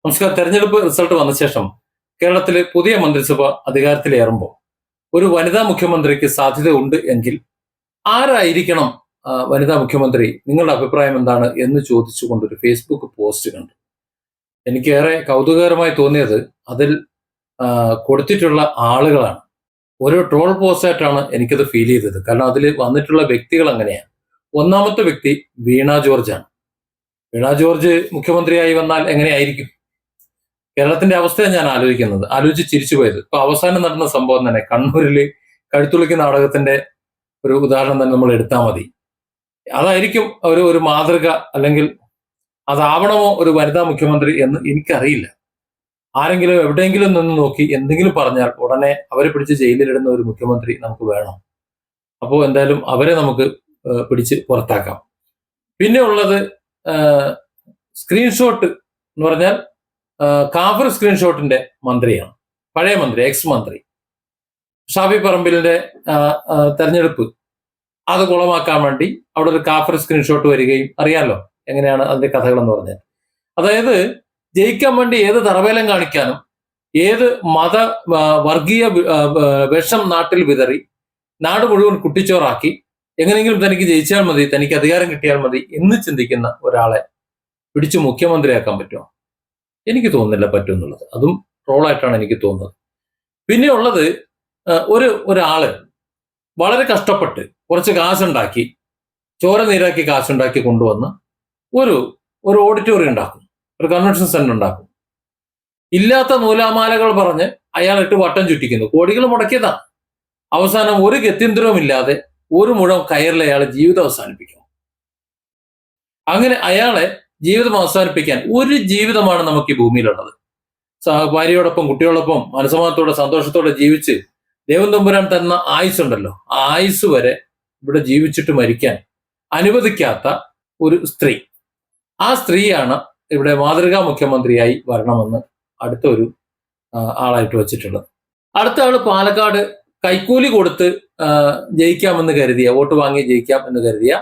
നമസ്കാരം. തെരഞ്ഞെടുപ്പ് റിസൾട്ട് വന്ന ശേഷം കേരളത്തിലെ പുതിയ മന്ത്രിസഭ അധികാരത്തിലേറുമ്പോൾ ഒരു വനിതാ മുഖ്യമന്ത്രിക്ക് സാധ്യത ഉണ്ട് എങ്കിൽ ആരായിരിക്കണം വനിതാ മുഖ്യമന്ത്രി? നിങ്ങളുടെ അഭിപ്രായം എന്താണ് എന്ന് ചോദിച്ചുകൊണ്ടൊരു ഫേസ്ബുക്ക് പോസ്റ്റ് കണ്ടു. എനിക്കേറെ കൗതുകകരമായി തോന്നിയത് അതിൽ കൊടുത്തിട്ടുള്ള ആളുകളാണ്. ഒരു ട്രോൾ പോസ്റ്റായിട്ടാണ് എനിക്കത് ഫീൽ ചെയ്തത്. കാരണം അതിൽ വന്നിട്ടുള്ള വ്യക്തികൾ അങ്ങനെയാണ്. ഒന്നാമത്തെ വ്യക്തി വീണ ജോർജാണ്. വീണ ജോർജ് മുഖ്യമന്ത്രിയായി വന്നാൽ എങ്ങനെയായിരിക്കും? കേരളത്തിന്റെ അവസ്ഥയാണ് ഞാൻ ആലോചിച്ച് ചിരിച്ചു പോയത്. ഇപ്പൊ അവസാനം നടന്ന സംഭവം തന്നെ കണ്ണൂരിൽ കഴുത്തുളിക്ക് നാടകത്തിന്റെ ഒരു ഉദാഹരണം തന്നെ നമ്മൾ എടുത്താൽ മതി. അതായിരിക്കും ഒരു മാതൃക, അല്ലെങ്കിൽ അതാവണമോ ഒരു വനിതാ മുഖ്യമന്ത്രി എന്ന് എനിക്കറിയില്ല. ആരെങ്കിലും എവിടെയെങ്കിലും നിന്ന് നോക്കി എന്തെങ്കിലും പറഞ്ഞാൽ ഉടനെ അവരെ പിടിച്ച് ജയിലിലിടുന്ന ഒരു മുഖ്യമന്ത്രി നമുക്ക് വേണം. അപ്പോൾ എന്തായാലും അവരെ നമുക്ക് പിടിച്ച് പുറത്താക്കാം. പിന്നെ ഉള്ളത് സ്ക്രീൻഷോട്ട് എന്ന് പറഞ്ഞാൽ കാഫർ സ്ക്രീൻഷോട്ടിന്റെ മന്ത്രിയാണ്. പഴയ മന്ത്രി, എക്സ് മന്ത്രി ഷാഫി പറമ്പിലിന്റെ തെരഞ്ഞെടുപ്പ് അത് കുളമാക്കാൻ വേണ്ടി അവിടെ ഒരു കാഫർ സ്ക്രീൻഷോട്ട് വരികയും, അറിയാലോ എങ്ങനെയാണ് അതിന്റെ കഥകൾ എന്ന് പറഞ്ഞാൽ. അതായത് ജയിക്കാൻ വേണ്ടി ഏത് തറവേലം കാണിക്കാനും, ഏത് വർഗീയ വിഷം നാട്ടിൽ വിതറി നാട് മുഴുവൻ കുട്ടിച്ചോറാക്കി എങ്ങനെയെങ്കിലും തനിക്ക് ജയിച്ചാൽ മതി, തനിക്ക് അധികാരം കിട്ടിയാൽ മതി എന്ന് ചിന്തിക്കുന്ന ഒരാളെ പിടിച്ചു മുഖ്യമന്ത്രിയാക്കാൻ പറ്റുമോ? എനിക്ക് തോന്നുന്നില്ല പറ്റും എന്നുള്ളത്. അതും ട്രോളായിട്ടാണ് എനിക്ക് തോന്നുന്നത്. പിന്നെ ഉള്ളത് ഒരാള് വളരെ കഷ്ടപ്പെട്ട് കുറച്ച് കാശുണ്ടാക്കി, ചോര നീരാക്കി കാശുണ്ടാക്കി കൊണ്ടുവന്ന് ഒരു ഓഡിറ്റോറിയം ഉണ്ടാക്കും, ഒരു കൺവെൻഷൻ സെന്റർ ഉണ്ടാക്കും. ഇല്ലാത്ത നൂലാമാലകൾ പറഞ്ഞ് അയാളിട്ട് വട്ടം ചുറ്റിക്കുന്നു. കോടികൾ മുടക്കിയതാണ്. അവസാനം ഒരു ഗത്യന്തരവും ഇല്ലാതെ ഒരു മുഴം കയറിൽ അയാൾ ജീവിതം അവസാനിപ്പിക്കും. അങ്ങനെ അയാളെ ജീവിതം അവസാനിപ്പിക്കാൻ ഒരു ജീവിതമാണ് നമുക്ക് ഈ ഭൂമിയിലുള്ളത്. ഭാര്യയോടൊപ്പം കുട്ടിയോടൊപ്പം മനസ്സമാനത്തോടെ സന്തോഷത്തോടെ ജീവിച്ച് ദൈവം തമ്പുരാൻ തന്ന ആയുസ്സുണ്ടല്ലോ, ആ ആയുസ് വരെ ഇവിടെ ജീവിച്ചിട്ട് മരിക്കാൻ അനുവദിക്കാത്ത ഒരു സ്ത്രീ. ആ സ്ത്രീയാണ് ഇവിടെ മാതൃകാ മുഖ്യമന്ത്രിയായി വരണമെന്ന് അടുത്ത ഒരു ആളായിട്ട് വെച്ചിട്ടുള്ളത്. അടുത്ത ആള് പാലക്കാട് കൈക്കൂലി കൊടുത്ത് ജയിക്കാമെന്ന് കരുതിയ, വോട്ട് വാങ്ങി ജയിക്കാം എന്ന് കരുതിയ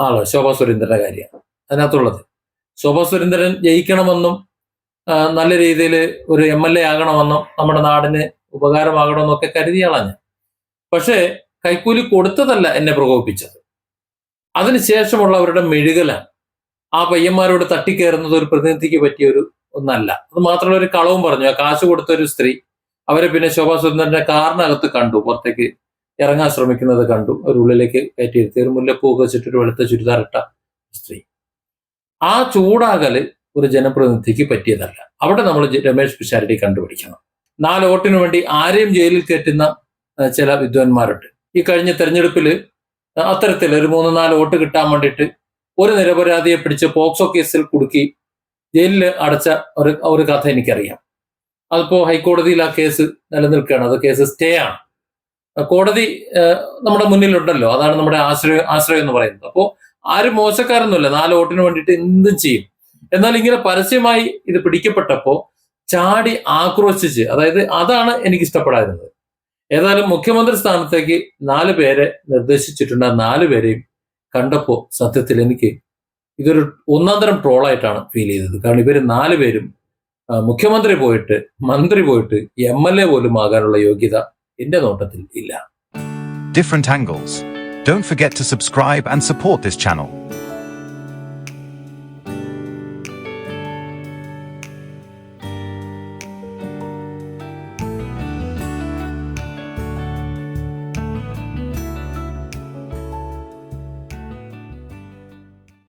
ആള് ശോഭാ സുരേന്ദ്രന്റെ കാര്യമാണ് അതിനകത്തുള്ളത്. ശോഭാ സുരേന്ദ്രൻ ജയിക്കണമെന്നും നല്ല രീതിയിൽ ഒരു MLA ആകണമെന്നും നമ്മുടെ നാടിന് ഉപകാരമാകണമെന്നും ഒക്കെ കരുതിയ ആളാണ് ഞാൻ. പക്ഷേ കൈക്കൂലി കൊടുത്തതല്ല എന്നെ പ്രകോപിപ്പിച്ചത്, അതിനുശേഷമുള്ളവരുടെ മെഴുകലാണ്. ആ പയ്യന്മാരോട് തട്ടിക്കയറുന്നത് ഒരു പ്രതിനിധിക്ക് പറ്റിയ ഒന്നല്ല. അത് മാത്രമല്ല, ഒരു കളവും പറഞ്ഞു. ആ കാശ് കൊടുത്ത ഒരു സ്ത്രീ അവരെ പിന്നെ ശോഭാ സുരേന്ദ്രന്റെ കാറിനകത്ത് കണ്ടു, പുറത്തേക്ക് ഇറങ്ങാൻ ശ്രമിക്കുന്നത് കണ്ടു. ഒരു ഉള്ളിലേക്ക് കയറ്റിയിരുത്തി ഒരു മുല്ലപ്പൂക്ക് വെച്ചിട്ടൊരു വെളുത്ത ചുരിദാറിട്ട സ്ത്രീ. ആ ചൂടാകല് ഒരു ജനപ്രതിനിധിക്ക് പറ്റിയതല്ല. അവിടെ നമ്മൾ രമേശ് പിഷാരടി കണ്ടുപിടിക്കണം. 4 വോട്ടിന് വേണ്ടി ആരെയും ജയിലിൽ കയറ്റുന്ന ചില വിദ്വാൻമാരുണ്ട്. ഈ കഴിഞ്ഞ തെരഞ്ഞെടുപ്പിൽ അത്തരത്തിൽ ഒരു 3-4 വോട്ട് കിട്ടാൻ വേണ്ടിയിട്ട് ഒരു നിരപരാധിയെ പിടിച്ച് പോക്സോ കേസിൽ കുടുക്കി ജയിലിൽ അടച്ച ഒരു കഥ എനിക്കറിയാം. അതിപ്പോ ഹൈക്കോടതിയിൽ ആ കേസ് നിലനിൽക്കുകയാണ്. അത് കേസ് സ്റ്റേ ആണ്. കോടതി നമ്മുടെ മുന്നിലുണ്ടല്ലോ. അതാണ് നമ്മുടെ ആശ്രയം എന്ന് പറയുന്നത്. അപ്പോൾ ആരും മോശക്കാരൊന്നുമില്ല. 4 വോട്ടിന് വേണ്ടിയിട്ട് എന്തും ചെയ്യും. എന്നാൽ ഇങ്ങനെ പരസ്യമായി ഇത് പിടിക്കപ്പെട്ടപ്പോ ചാടി ആക്രോശിച്ച്, അതായത് അതാണ് എനിക്ക് ഇഷ്ടപ്പെടാതിരുന്നത്. ഏതായാലും മുഖ്യമന്ത്രി സ്ഥാനത്തേക്ക് 4 പേരെ നിർദ്ദേശിച്ചിട്ടുണ്ട്. ആ 4 പേരെയും കണ്ടപ്പോ സത്യത്തിൽ എനിക്ക് ഇതൊരു ഒന്നാന്തരം ട്രോളായിട്ടാണ് ഫീൽ ചെയ്തത്. കാരണം ഇവര് 4 പേരും മുഖ്യമന്ത്രി പോയിട്ട്, മന്ത്രി പോയിട്ട്, MLA പോലും ആകാനുള്ള യോഗ്യത എന്റെ നോട്ടത്തിൽ ഇല്ല. Different angles. Don't forget to subscribe and support this channel.